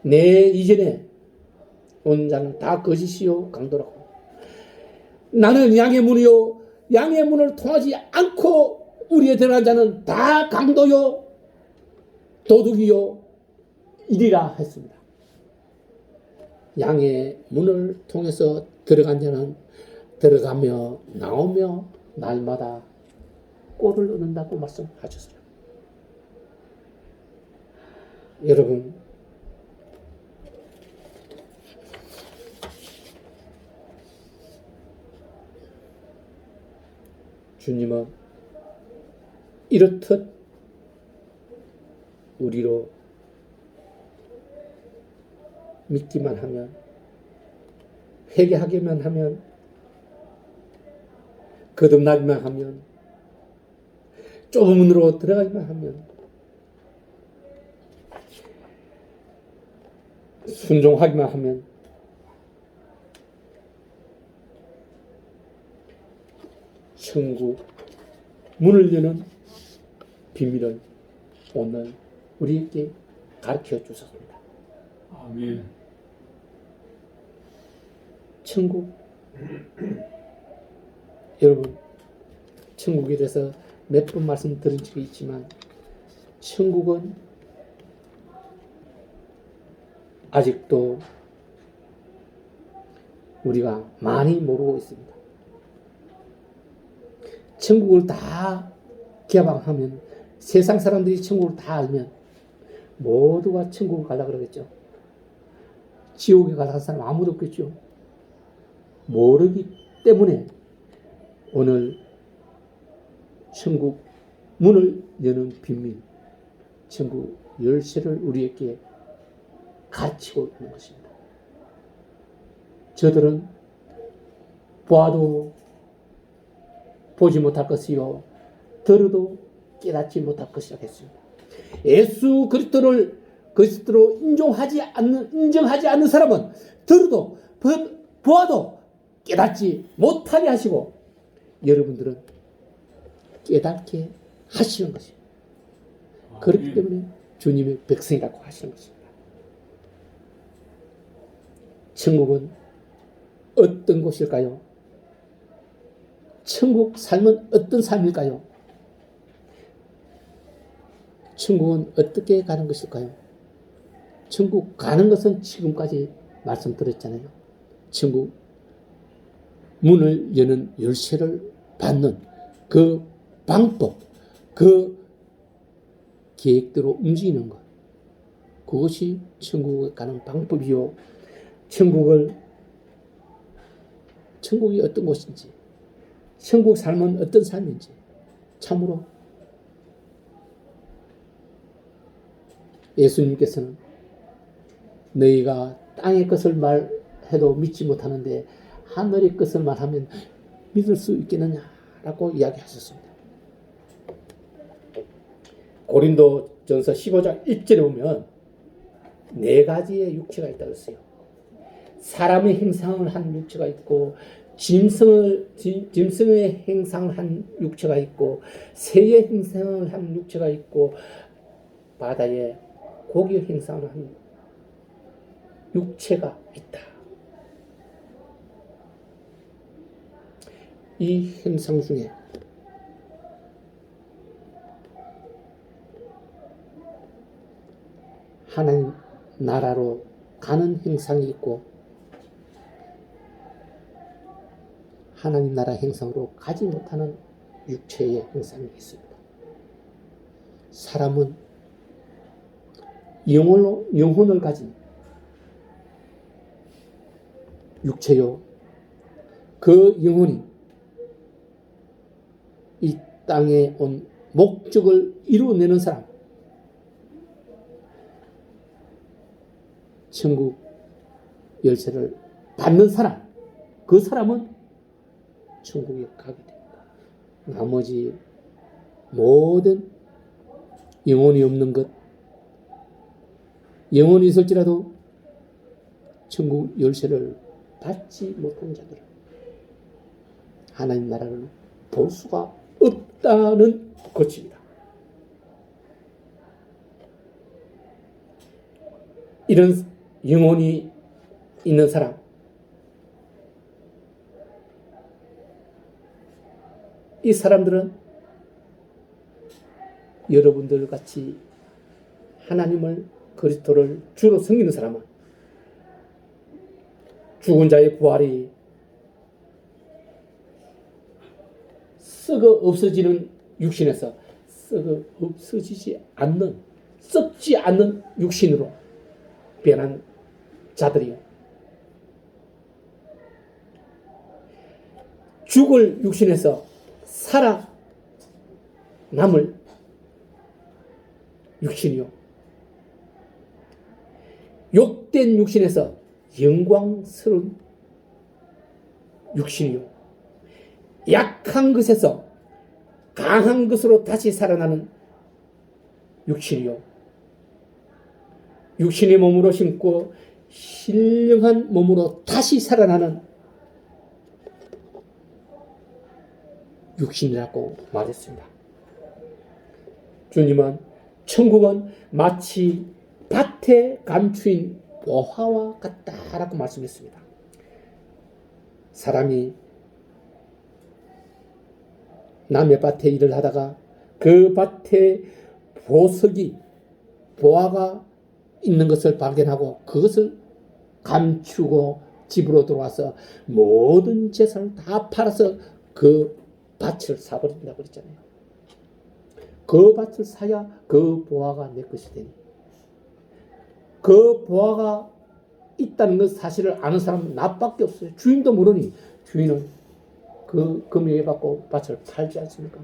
Speaker 3: 내 이전에 온 자는 다 거짓이요 강도라고. 나는 양의 문이요 양의 문을 통하지 않고 우리에 들어간 자는 다 강도요 도둑이요 이리라 했습니다. 양의 문을 통해서 들어간 자는 들어가며 나오며 날마다 꼴을 얻는다고 말씀하셨어요. 여러분, 주님은 이렇듯 우리로 믿기만 하면, 회개하기만 하면, 거듭나기만 하면, 좁은 문으로 들어가기만 하면, 순종하기만 하면 천국 문을 여는 비밀을 오늘 우리에게 가르쳐 주셨습니다.
Speaker 4: 아멘.
Speaker 3: 천국, 여러분, 천국에 대해서 몇 번 말씀드린 적이 있지만 천국은 아직도 우리가 많이 모르고 있습니다. 천국을 다 개방하면, 세상 사람들이 천국을 다 알면 모두가 천국을 가려고 그러겠죠. 지옥에 가려는 사람 아무도 없겠죠. 모르기 때문에 오늘 천국 문을 여는 비밀, 천국 열쇠를 우리에게 가르치고 있는 것입니다. 저들은 보아도 보지 못할 것이요 들어도 깨닫지 못할 것이라 했습니다. 예수 그리스도로 인정하지 않는 사람은 들어도 보아도 깨닫지 못하게 하시고 여러분들은 깨닫게 하시는 것입니다. 그렇기 때문에 주님의 백성이라고 하시는 것입니다. 천국은 어떤 곳일까요? 천국 삶은 어떤 삶일까요? 천국은 어떻게 가는 것일까요? 천국 가는 것은 지금까지 말씀드렸잖아요. 천국 문을 여는 열쇠를 받는 그 방법, 그 계획대로 움직이는 것, 그것이 천국에 가는 방법이요. 천국이 어떤 곳인지, 천국 삶은 어떤 삶인지 참으로 예수님께서는 너희가 땅의 것을 말해도 믿지 못하는데 하늘의 것을 말하면 믿을 수 있겠느냐라고 이야기하셨습니다. 고린도전서 15장 1절에 보면 네 가지의 육체가 있다고 했어요. 사람의 행상을 한 육체가 있고, 짐승의 행상을 한 육체가 있고, 새의 행상을 한 육체가 있고, 바다의 고기의 행상을 한 육체가 있다. 이 행상 중에 하나님 나라로 가는 행상이 있고, 하나님 나라 행상으로 가지 못하는 육체의 행상이 있습니다. 사람은 영혼을 가진 육체요. 그 영혼이 이 땅에 온 목적을 이루어내는 사람, 천국 열쇠를 받는 사람, 그 사람은 천국에 가게 됩니다. 나머지 모든 영혼이 없는 것, 영혼이 있을지라도 천국 열쇠를 받지 못한 자들은 하나님 나라를 볼 수가 없다는 것입니다. 이런 영혼이 있는 사람, 이 사람들은 여러분들 같이 하나님을, 그리스도를 주로 섬기는 사람은 죽은 자의 부활이 썩어 없어지는 육신에서 썩어 없어지지 않는, 썩지 않는 육신으로 변한 자들이요. 죽을 육신에서 살아 남을 육신이요. 욕된 육신에서 영광스러운 육신이요. 약한 것에서 강한 것으로 다시 살아나는 육신이요. 육신의 몸으로 신고 신령한 몸으로 다시 살아나는 육신이라고 말했습니다. 주님은 천국은 마치 밭에 감추인 보화와 같다라고 말씀했습니다. 사람이 남의 밭에 일을 하다가 그 밭에 보화가 있는 것을 발견하고 그것을 감추고 집으로 들어와서 모든 재산을 다 팔아서 그 밭을 사버린다고 그랬잖아요. 그 밭을 사야 그 보화가 내 것이 되니, 그 보화가 있다는 것 사실을 아는 사람은 나밖에 없어요. 주인도 모르니 주인은 그 금액에 받고 밭을 팔지 않습니까?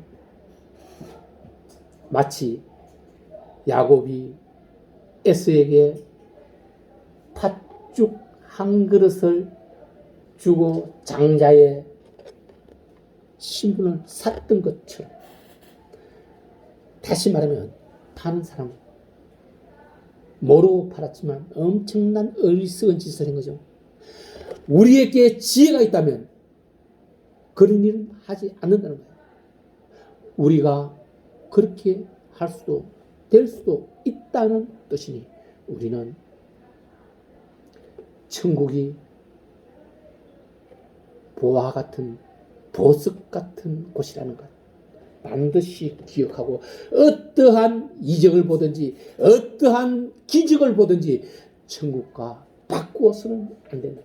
Speaker 3: 마치 야곱이 에서에게 팥죽 한 그릇을 주고 장자의 신분을 샀던 것처럼, 다시 말하면 파는 사람은 모르고 팔았지만 엄청난 어리석은 짓을 한 거죠. 우리에게 지혜가 있다면 그런 일은 하지 않는다는 거예요. 우리가 그렇게 할 수도 될 수도 있다는 뜻이니 우리는 천국이 보화 같은, 보석 같은 곳이라는 것 반드시 기억하고, 어떠한 이적을 보든지 어떠한 기적을 보든지 천국과 바꾸어서는 안 된다.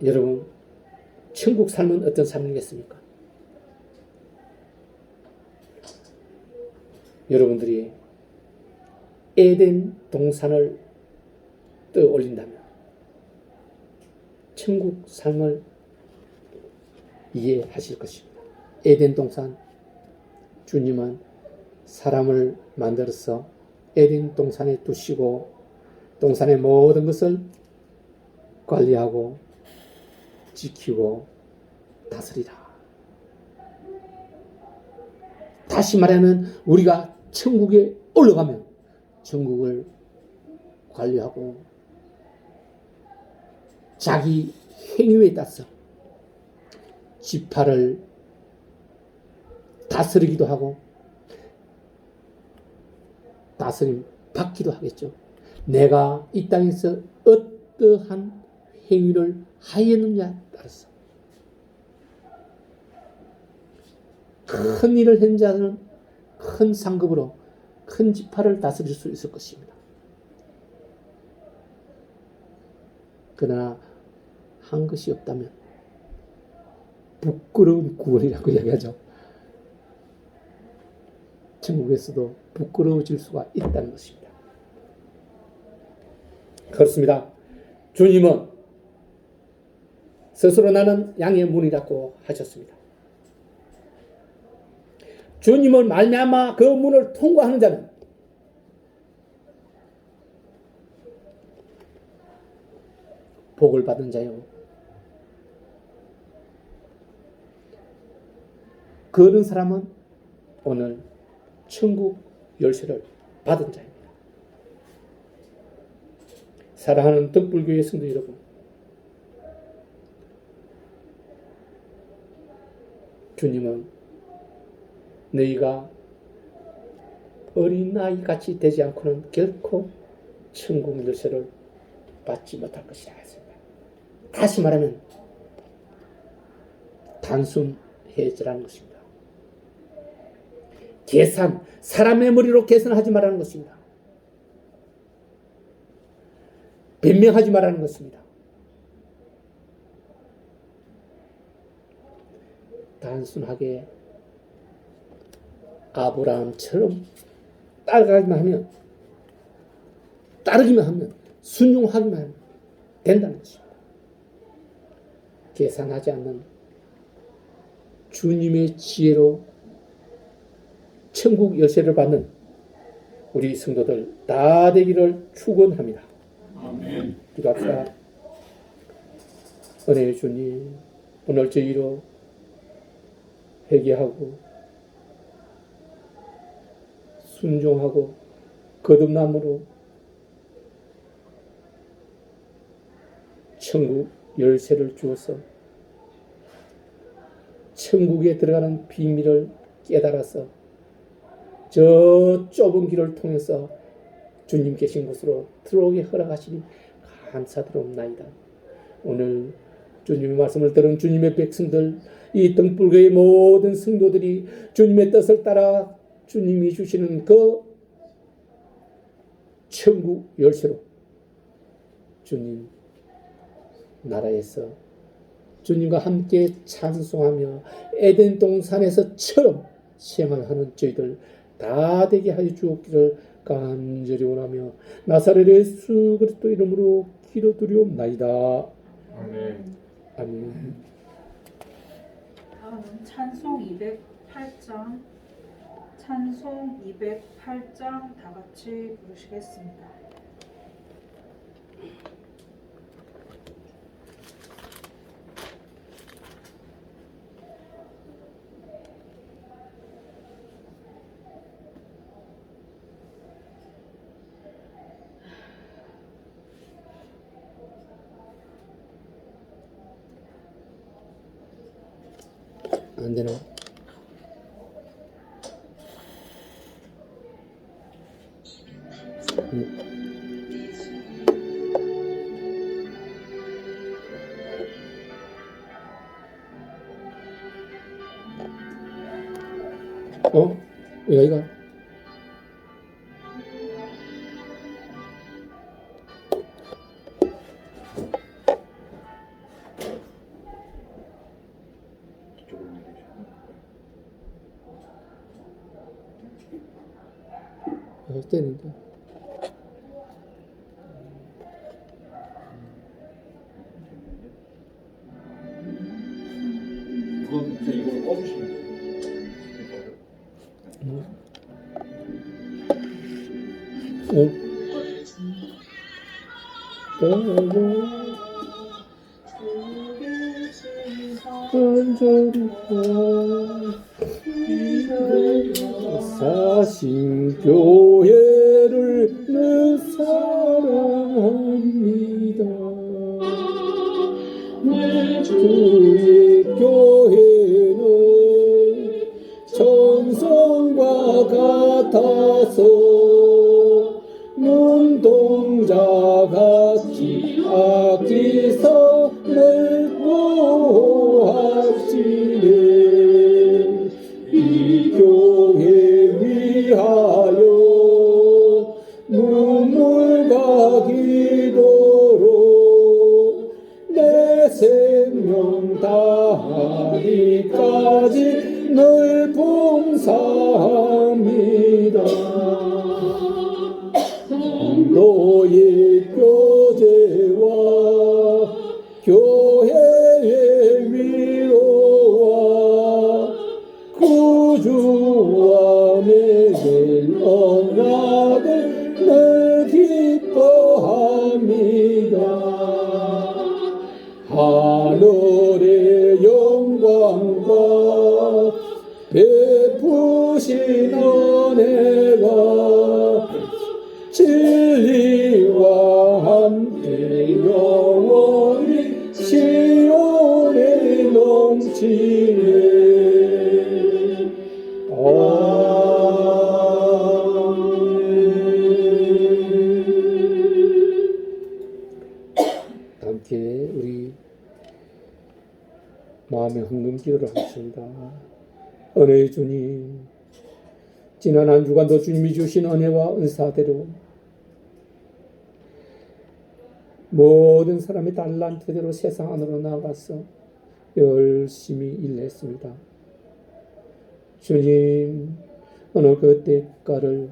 Speaker 3: 여러분, 천국 삶은 어떤 삶이겠습니까? 여러분들이 에덴 동산을 떠올린다면 천국 삶을 이해하실 것입니다. 에덴 동산, 주님은 사람을 만들어서 에덴 동산에 두시고 동산의 모든 것을 관리하고 지키고 다스리라. 다시 말하면 우리가 천국에 올라가면 천국을 관리하고 자기 행위에 따라서 지파를 다스리기도 하고 다스림 받기도 하겠죠. 내가 이 땅에서 어떠한 행위를 하였느냐에 따라서 큰 일을 한 자는 큰 상급으로 큰 지파를 다스릴 수 있을 것입니다. 그러나 한 것이 없다면 부끄러운 구원이라고 이야기하죠. 천국에서도 부끄러워질 수가 있다는 것입니다. 그렇습니다. 주님은 스스로 나는 양의 문이라고 하셨습니다. 주님을 말미암아 그 문을 통과하는 자는 복을 받은 자요. 그런 사람은 오늘 천국 열쇠를 받은 자입니다. 사랑하는 등불교회 성도 여러분, 주님은 너희가 어린아이 같이 되지 않고는 결코 천국 열쇠를 받지 못할 것이라 했습니다. 다시 말하면 단순해지라는 것입니다. 사람의 머리로 계산하지 말라는 것입니다. 변명하지 말라는 것입니다. 단순하게 아브라함처럼 따르기만 하면 순종하기만 하면 된다는 것입니다. 계산하지 않는 주님의 지혜로 천국 열쇠를 받는 우리 성도들 다 되기를 축원합니다.
Speaker 4: 아멘.
Speaker 3: 기도합시다. 은혜의 주님, 오늘 저희로 회개하고 순종하고 거듭남으로 천국 열쇠를 주어서 천국에 들어가는 비밀을 깨달아서 저 좁은 길을 통해서 주님 계신 곳으로 들어오게 허락하시니 감사드립나이다. 오늘 주님의 말씀을 들은 주님의 백성들, 이 등불교의 모든 성도들이 주님의 뜻을 따라 주님이 주시는 그 천국 열쇠로 주님 나라에서 주님과 함께 찬송하며 에덴 동산에서처럼 생활하는 저희들 다 되게 하여 주옵기를 간절히 원하며 나사렛 예수 그리스도 이름으로 기도드리옵나이다.
Speaker 4: 아멘.
Speaker 3: 아멘.
Speaker 1: 다음은 찬송 208장 다 같이 부르시겠습니다.
Speaker 3: 안 되나? 여기가
Speaker 4: 이쪽으로 내리시면
Speaker 3: 되는데.
Speaker 4: 이걸 꺼주시면 돼요.
Speaker 3: 사신 교회를 늘 사랑합니다. 주의 교회는 천성과 같아서 눈동자같이 아끼서 늘 보호하시네. 이 교회 위하여 눈물과 기도로 내 생명 다하기까지 늘 봉사합니다. 너의 교제와 교회의 위로와 구주와 맺은 언약을 늘 기뻐합니다. 하늘의 영광과 베푸신 은혜가 진리와 함께 영원히 시온에 넘치네. 함께 우리 마음의 헌금 기도를 하겠습니다. 은혜의 주님, 지난 한 주간도 주님이 주신 은혜와 은사대로 모든 사람의 달란트대로 세상 안으로 나가서 열심히 일했습니다. 주님, 어느 그 대가를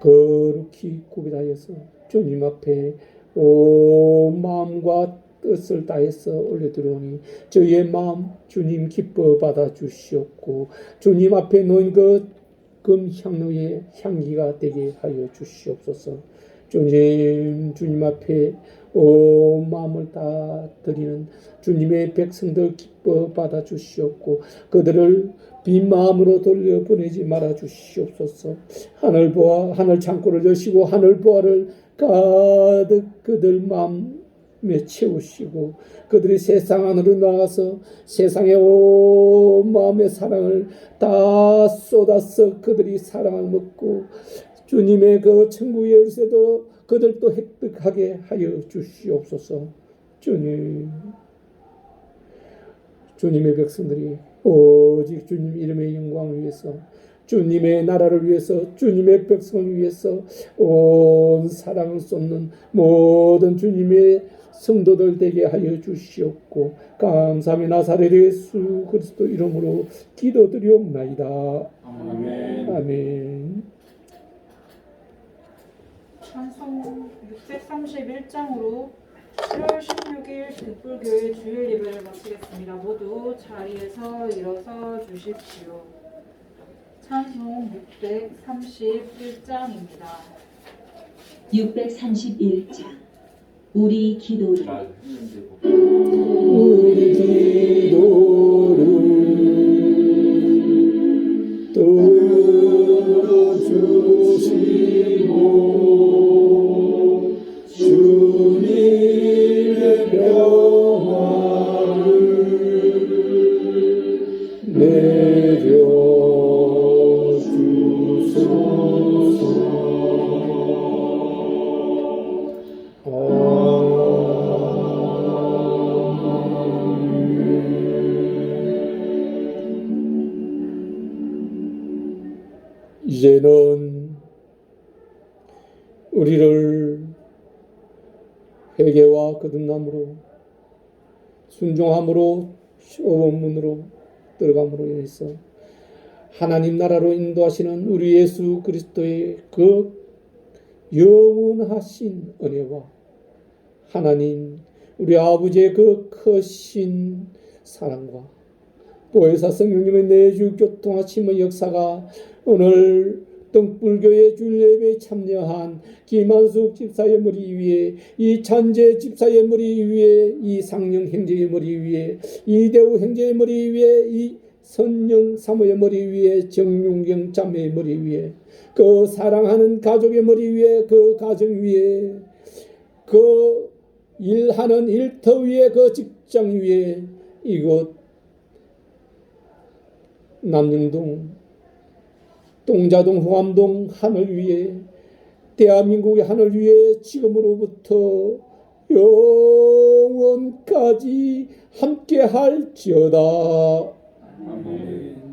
Speaker 3: 거룩히 구별하여서 주님 앞에 온 마음과 뜻을 다해서 올려드리오니 저희의 마음 주님 기뻐 받아 주시옵고 주님 앞에 놓인 그 금향로의 향기가 되게 하여 주시옵소서. 주님 앞에 온 마음을 다 드리는 주님의 백성들 기뻐 받아 주시옵고 그들을 빈 마음으로 돌려보내지 말아 주시옵소서. 하늘 창고를 여시고 하늘 보화를 가득 그들 마음에 채우시고 그들이 세상 안으로 나가서 세상의 온 마음의 사랑을 다 쏟아서 그들이 사랑을 먹고 주님의 그 천국의 열쇠도 그들도 획득하게 하여 주시옵소서. 주님의 백성들이 오직 주님 이름의 영광을 위해서 주님의 나라를 위해서 주님의 백성을 위해서 온 사랑을 쏟는 모든 주님의 성도들 되게 하여 주시옵고 감사하며 나사렛 예수 그리스도 이름으로 기도드리옵나이다.
Speaker 4: 아멘.
Speaker 3: 아멘.
Speaker 1: 찬송 631장으로 7월 16일 등불교회 주일 예배를 마치겠습니다. 모두 자리에서 일어서 주십시오. 찬송 631장입니다.
Speaker 2: 631장 우리 기도를
Speaker 3: 우리 기도를 들어주시고 주님의 평화를 이제는 우리를 회개와 거듭남으로 순종함으로 시험문으로 들어감으로 인해서 하나님 나라로 인도하시는 우리 예수 그리스도의 그 영원하신 은혜와 하나님 우리 아버지의 그 크신 사랑과 보혜사 성령님의 내주 교통하심의 역사가 오늘 등불교회 주일예배에 참여한 김한숙 집사의 머리 위에, 이 찬재 집사의 머리 위에, 이 상령 형제의 머리 위에, 이대우 형제의 머리 위에, 이 선영 사모의 머리 위에, 정윤경 자매의 머리 위에, 그 사랑하는 가족의 머리 위에, 그 가정 위에, 그 일하는 일터 위에, 그 직장 위에, 이곳 남영동 동자동 후암동 하늘 위에 대한민국의 하늘 위에 지금으로부터 영원까지 함께 할지어다.
Speaker 4: 아멘.